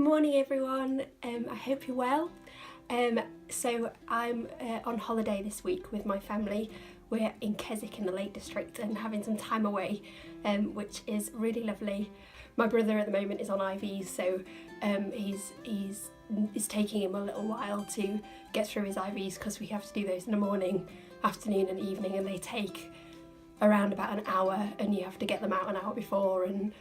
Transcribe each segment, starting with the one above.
morning everyone, I hope you're well. So I'm on holiday this week with my family. We're in Keswick in the Lake District and having some time away, which is really lovely. My brother at the moment is on IVs, so it's taking him a little while to get through his IVs because we have to do those in the morning, afternoon and evening, and they take around about an hour and you have to get them out an hour before. And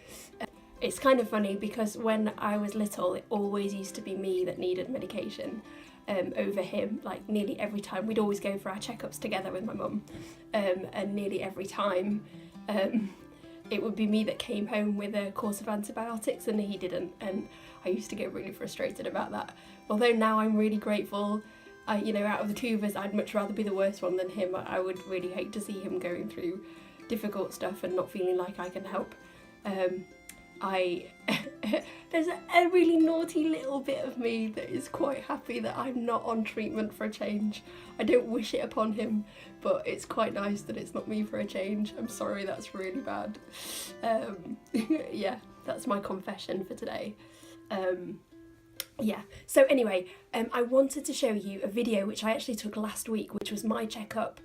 it's kind of funny because when I was little it always used to be me that needed medication over him. Like nearly every time we'd always go for our checkups together with my mum, and nearly every time it would be me that came home with a course of antibiotics and he didn't, and I used to get really frustrated about that. Although now I'm really grateful. Out of the two of us, I'd much rather be the worst one than him. I would really hate to see him going through difficult stuff and not feeling like I can help. There's a really naughty little bit of me that is quite happy that I'm not on treatment for a change. I don't wish it upon him, but it's quite nice that it's not me for a change. I'm sorry, that's really bad. Yeah, that's my confession for today. Yeah, so anyway, I wanted to show you a video which I actually took last week, which was my checkup.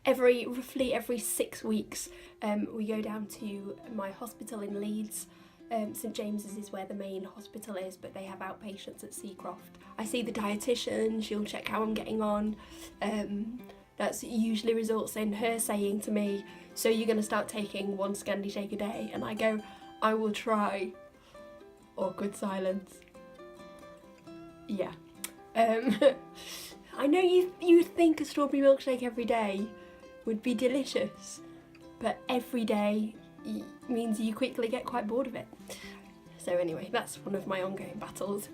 Roughly every 6 weeks, we go down to my hospital in Leeds. St James's is where the main hospital is, but they have outpatients at Seacroft. I see the dietitian, she'll check how I'm getting on. That's usually results in her saying to me, so you're going to start taking one Scandi shake a day? And I go, I will try. Awkward silence. Yeah. I know you think a strawberry milkshake every day would be delicious, but every day means you quickly get quite bored of it. So anyway, that's one of my ongoing battles.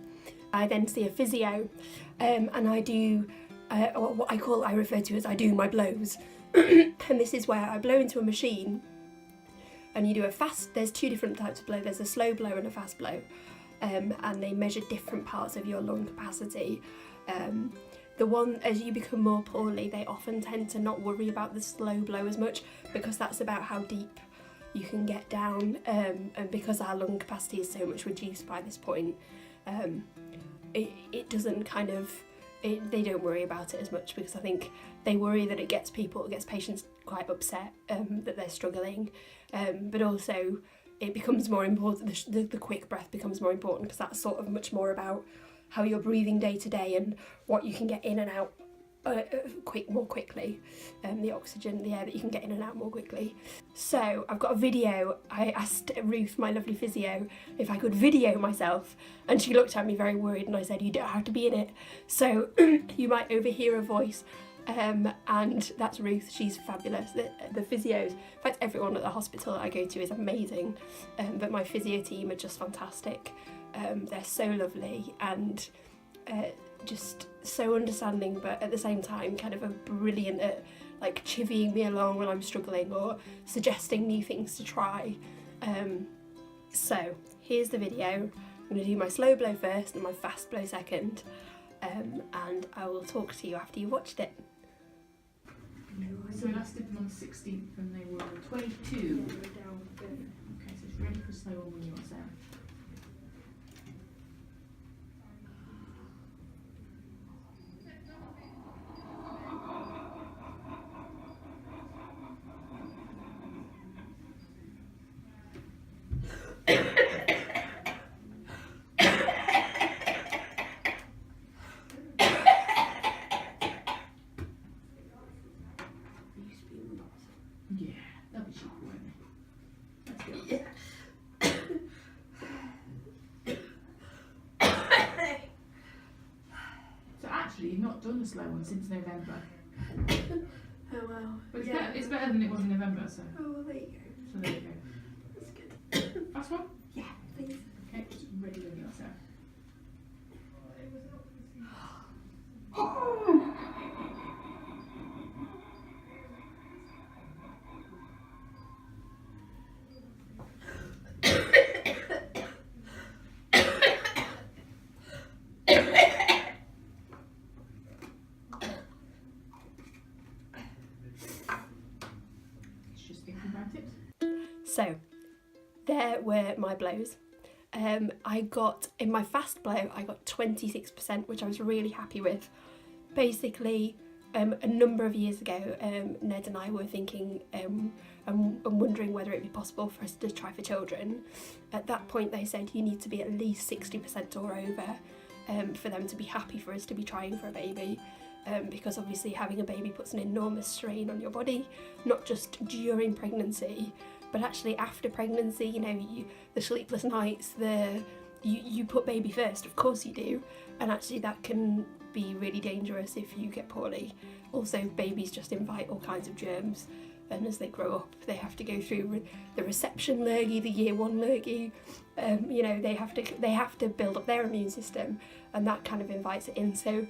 I then see a physio, and I do what I refer to as I do my blows. And this is where I blow into a machine, and you do a fast. There's two different types of blow. There's a slow blow and a fast blow, and they measure different parts of your lung capacity. The one, as you become more poorly, they often tend to not worry about the slow blow as much because that's about how deep you can get down, and because our lung capacity is so much reduced by this point, it doesn't kind of, they don't worry about it as much because I think they worry that it gets patients quite upset, that they're struggling, but also it becomes more important, the quick breath becomes more important because that's sort of much more about how you're breathing day to day and what you can get in and out more quickly, the oxygen, the air that you can get in and out more quickly. So I've got a video. I asked Ruth, my lovely physio, if I could video myself, and she looked at me very worried, and I said, you don't have to be in it. So you might overhear a voice, and that's Ruth. She's fabulous. The physios, in fact everyone at the hospital that I go to is amazing, but my physio team are just fantastic. They're so lovely and just so understanding, but at the same time kind of a brilliant at like chivying me along when I'm struggling or suggesting new things to try. So here's the video. I'm going to do my slow blow first and my fast blow second, and I will talk to you after you've watched it. So we last did them on the 16th and they were 22. Okay, so it's ready for slow on when you are, Sarah. Yeah, that'll be cheap, won't it? Let's go. Yeah. So actually, you've not done a slow one since November. Oh well. But it's better than it was in November, so. Oh well, there you go. So there you go. That's good. Fast one? Yeah, please. Okay, just ready when you are, Sarah. Just thinking about it. So there were my blows. I got, in my fast blow, I got 26%, which I was really happy with. Basically, a number of years ago, Ned and I were thinking and wondering whether it'd be possible for us to try for children. At that point they said you need to be at least 60% or over for them to be happy for us to be trying for a baby. Because obviously having a baby puts an enormous strain on your body, not just during pregnancy, but actually after pregnancy. You know, the sleepless nights, you put baby first, of course you do, and actually that can be really dangerous if you get poorly. Also, babies just invite all kinds of germs, and as they grow up they have to go through the reception lurgy, the year 1 lurgy. You know, they have to build up their immune system, and that kind of invites it in. So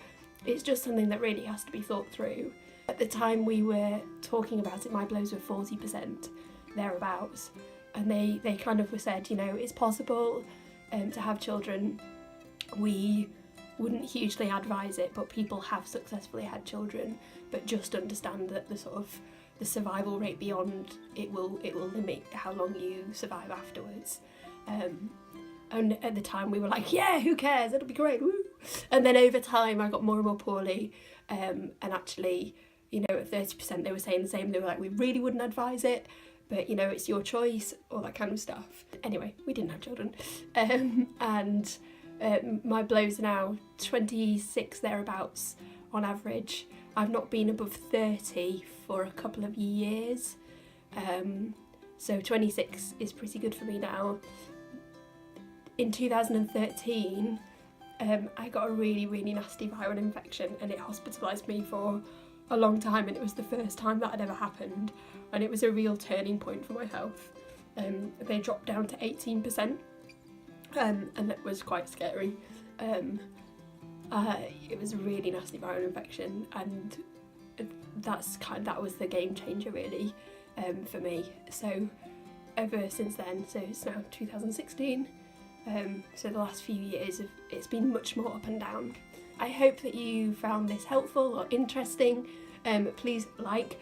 it's just something that really has to be thought through. At the time we were talking about it, my blows were 40%, thereabouts, and they kind of were said, you know, it's possible to have children. We wouldn't hugely advise it, but people have successfully had children, but just understand that the survival rate beyond it will limit how long you survive afterwards. And at the time we were like, yeah, who cares, it'll be great, woo! And then over time I got more and more poorly, and actually, you know, at 30% they were saying the same. They were like, we really wouldn't advise it, but you know, it's your choice, all that kind of stuff. Anyway, we didn't have children, and my blows are now 26 thereabouts on average. I've not been above 30 for a couple of years, so 26 is pretty good for me now. In 2013, I got a really, really nasty viral infection, and it hospitalised me for a long time, and it was the first time that had ever happened, and it was a real turning point for my health. They dropped down to 18%, and that was quite scary. It was a really nasty viral infection, and that was the game changer really, for me. So ever since then, so it's now 2016, so the last few years it's been much more up and down. I hope that you found this helpful or interesting. Please like,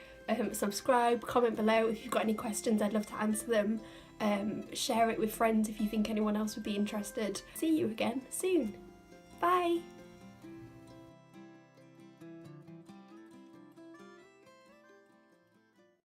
subscribe, comment below if you've got any questions. I'd love to answer them. Share it with friends if you think anyone else would be interested. See you again soon. Bye.